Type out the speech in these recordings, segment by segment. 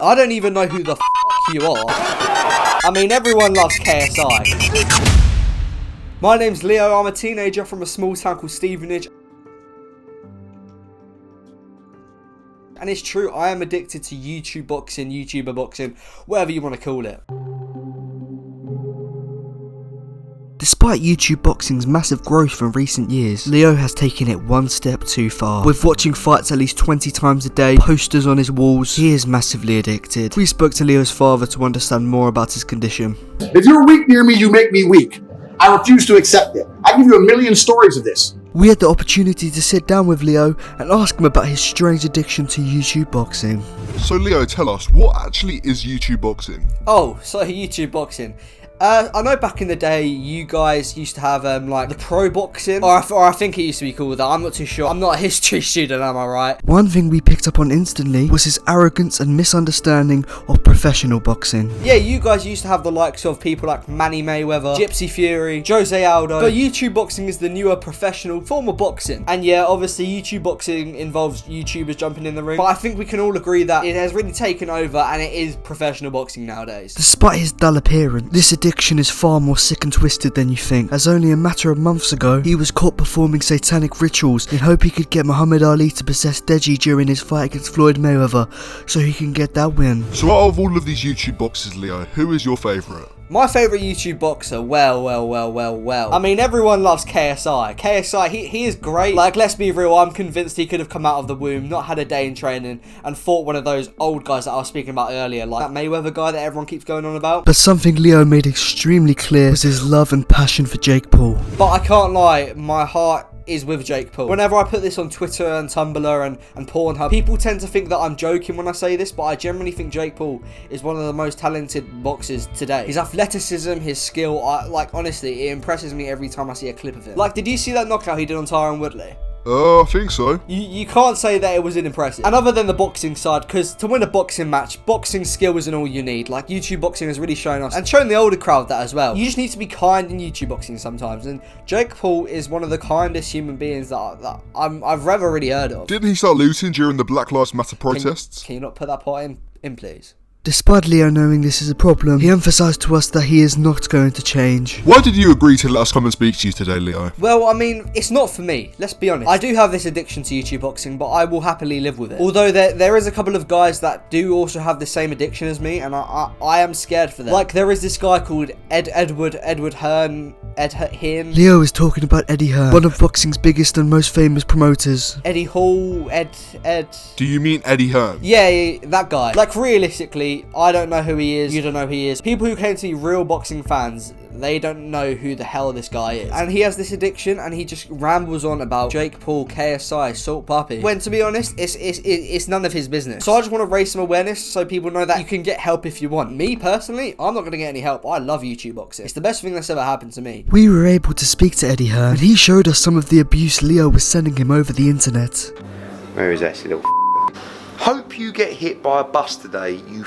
I don't even know who the f you are. I mean, everyone loves KSI. My name's Leo, I'm a teenager from a small town called Stevenage. And it's true, I am addicted to YouTube boxing, YouTuber boxing, whatever you want to call it. Despite YouTube boxing's massive growth in recent years, Leo has taken it one step too far. With watching fights at least 20 times a day, posters on his walls, he is massively addicted. We spoke to Leo's father to understand more about his condition. If you're weak near me, you make me weak. I refuse to accept it. I give you a million stories of this. We had the opportunity to sit down with Leo and ask him about his strange addiction to YouTube boxing. So Leo, tell us, what actually is YouTube boxing? Oh, so YouTube boxing. I know back in the day you guys used to have like the pro boxing, or I think it used to be called that. I'm not too sure. I'm not a history student, am I right? One thing we picked up on instantly was his arrogance and misunderstanding of professional boxing. Yeah, you guys used to have the likes of people like Manny Mayweather, Gypsy Fury, Jose Aldo. But YouTube boxing is the newer professional form of boxing. And yeah, obviously YouTube boxing involves YouTubers jumping in the ring. But I think we can all agree that it has really taken over and it is professional boxing nowadays. Despite his dull appearance, this addiction is far more sick and twisted than you think, as only a matter of months ago, he was caught performing satanic rituals in hope he could get Muhammad Ali to possess Deji during his fight against Floyd Mayweather, so he can get that win. So out of all of these YouTube boxers, Leo, who is your favourite? My favourite YouTube boxer, well. I mean, everyone loves KSI. KSI, he is great. Like, let's be real, I'm convinced he could have come out of the womb, not had a day in training, and fought one of those old guys that I was speaking about earlier, like that Mayweather guy that everyone keeps going on about. But something Leo made extremely clear was his love and passion for Jake Paul. But I can't lie, my heart is with Jake Paul. Whenever I put this on Twitter and Tumblr and Pornhub, people tend to think that I'm joking when I say this, but I generally think Jake Paul is one of the most talented boxers today. His athleticism, his skill, like honestly, it impresses me every time I see a clip of him. Like, did you see that knockout he did on Tyron Woodley? I think so. You can't say that it wasn't impressive. And other than the boxing side, because to win a boxing match, boxing skill isn't all you need. Like, YouTube boxing has really shown us, and shown the older crowd that as well. You just need to be kind in YouTube boxing sometimes, and Jake Paul is one of the kindest human beings that I've ever really heard of. Didn't he start looting during the Black Lives Matter protests? Can you not put that part in please? Despite Leo knowing this is a problem, he emphasised to us that he is not going to change. Why did you agree to let us come and speak to you today, Leo? Well, I mean, it's not for me, let's be honest. I do have this addiction to YouTube boxing, but I will happily live with it. Although there is a couple of guys that do also have the same addiction as me, and I am scared for them. Like, there is this guy called Edward Hearn. Leo is talking about Eddie Hearn, one of boxing's biggest and most famous promoters. Eddie Hall, Do you mean Eddie Hearn? Yeah, that guy. Like, realistically, I don't know who he is, you don't know who he is. People who claim to be real boxing fans, they don't know who the hell this guy is. And he has this addiction, and he just rambles on about Jake Paul, KSI, Salt Puppy, when to be honest, it's none of his business. So I just want to raise some awareness so people know that you can get help if you want. Me, personally, I'm not going to get any help. I love YouTube boxing. It's the best thing that's ever happened to me. We were able to speak to Eddie Hearn, and he showed us some of the abuse Leo was sending him over the internet. Where is that little Hope you get hit by a bus today, you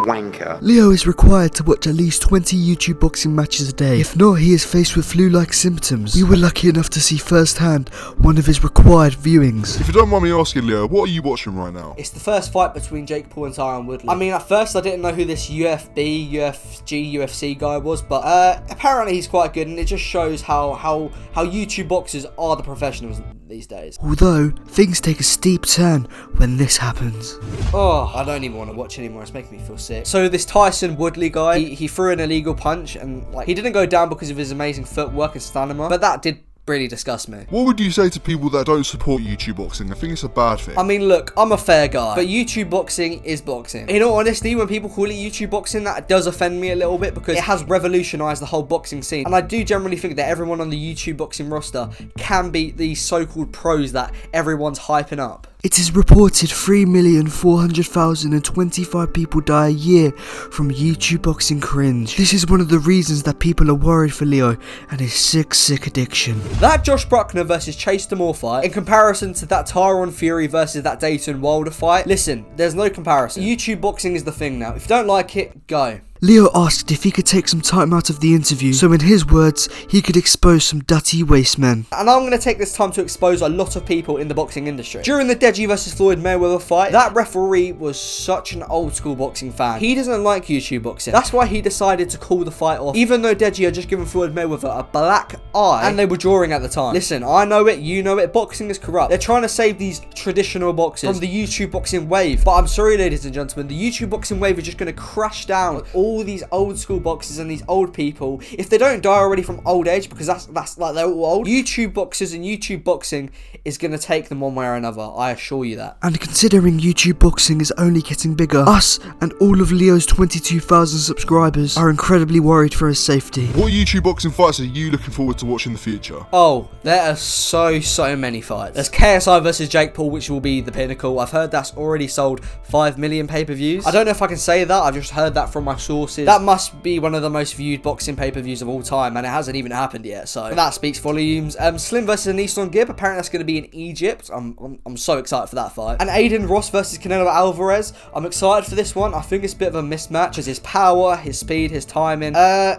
wanker. Leo is required to watch at least 20 YouTube boxing matches a day. If not, he is faced with flu-like symptoms. We were lucky enough to see firsthand one of his required viewings. If you don't mind me asking, Leo, what are you watching right now? It's the first fight between Jake Paul and Tyron Woodley. I mean, at first I didn't know who this UFC guy was, but apparently he's quite good, and it just shows how YouTube boxers are the professionals these days. Although, things take a steep turn when this happens. Oh, I don't even want to watch anymore. It's making me feel sick. So this Tyron Woodley guy, he threw an illegal punch, and like, he didn't go down because of his amazing footwork and stamina, but that did really disgust me. What would you say to people that don't support YouTube boxing? I think it's a bad thing. I mean, look, I'm a fair guy, but YouTube boxing is boxing. In all honesty, when people call it YouTube boxing, that does offend me a little bit, because it has revolutionized the whole boxing scene. And I do generally think that everyone on the YouTube boxing roster can beat these so-called pros that everyone's hyping up. It is reported 3,400,025 people die a year from YouTube boxing cringe. This is one of the reasons that people are worried for Leo and his sick addiction. That Josh Bruckner versus Chase Demore fight, in comparison to that Tyron Fury versus that Dayton Wilder fight, listen, there's no comparison. YouTube boxing is the thing now. If you don't like it, go. Leo asked if he could take some time out of the interview, so in his words, he could expose some dirty waste men. And I'm going to take this time to expose a lot of people in the boxing industry. During the Deji versus Floyd Mayweather fight, that referee was such an old school boxing fan. He doesn't like YouTube boxing. That's why he decided to call the fight off, even though Deji had just given Floyd Mayweather a black eye and they were drawing at the time. Listen, I know it, you know it, boxing is corrupt. They're trying to save these traditional boxers from the YouTube boxing wave. But I'm sorry, ladies and gentlemen, the YouTube boxing wave is just going to crash down all these old school boxers and these old people. If they don't die already from old age, because that's like they're all old, YouTube boxers and YouTube boxing is going to take them one way or another. I assure you that. And considering YouTube boxing is only getting bigger, us and all of Leo's 22,000 subscribers are incredibly worried for his safety. What YouTube boxing fights are you looking forward to watching in the future? Oh, there are so many fights. There's KSI versus Jake Paul, which will be the pinnacle. I've heard that's already sold 5 million pay-per-views. I don't know if I can say that. I've just heard that from my sources. That must be one of the most viewed boxing pay-per-views of all time, and it hasn't even happened yet, so that speaks volumes. Slim versus Aniston Gibb, apparently that's going to be in Egypt. I'm so excited for that fight. And Aiden Ross versus Canelo Alvarez. I'm excited for this one. I think it's a bit of a mismatch, because his power, his speed, his timing.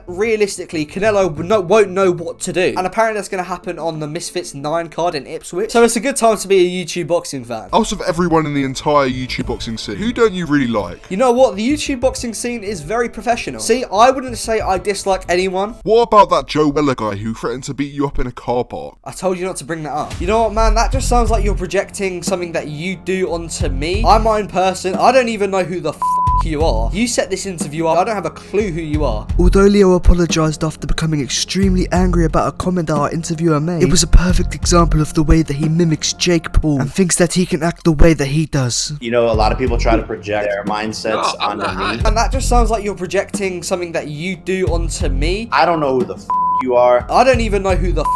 Realistically, Canelo won't know what to do, and apparently that's going to happen on the Misfits 9 card in Ipswich. So it's a good time to be a YouTube boxing fan. Out of everyone in the entire YouTube boxing scene, who don't you really like? You know what? The YouTube boxing scene is very professional. See, I wouldn't say I dislike anyone. What about that Joe Weller guy who threatened to beat you up in a car park? I told you not to bring that up. You know what, man? That just sounds like you're projecting something that you do onto me. I'm my own person. I don't even know who the you are. You set this interview up. I don't have a clue who you are. Although Leo apologised after becoming extremely angry about a comment that our interviewer made, it was a perfect example of the way that he mimics Jake Paul and thinks that he can act the way that he does. You know, a lot of people try to project their mindsets onto me. And that just sounds like you're projecting something that you do onto me. I don't know who the you are. I don't even know who the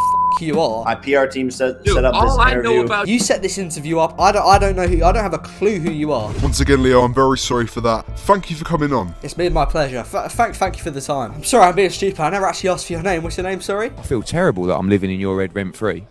you are. My PR team set up this interview. You set this interview up. I don't know who. I don't have a clue who you are. Once again, Leo, I'm very sorry for that. Thank you for coming on. It's been my pleasure. Thank you for the time. I'm sorry I'm being stupid. I never actually asked for your name. What's your name, sorry? I feel terrible that I'm living in your head rent free.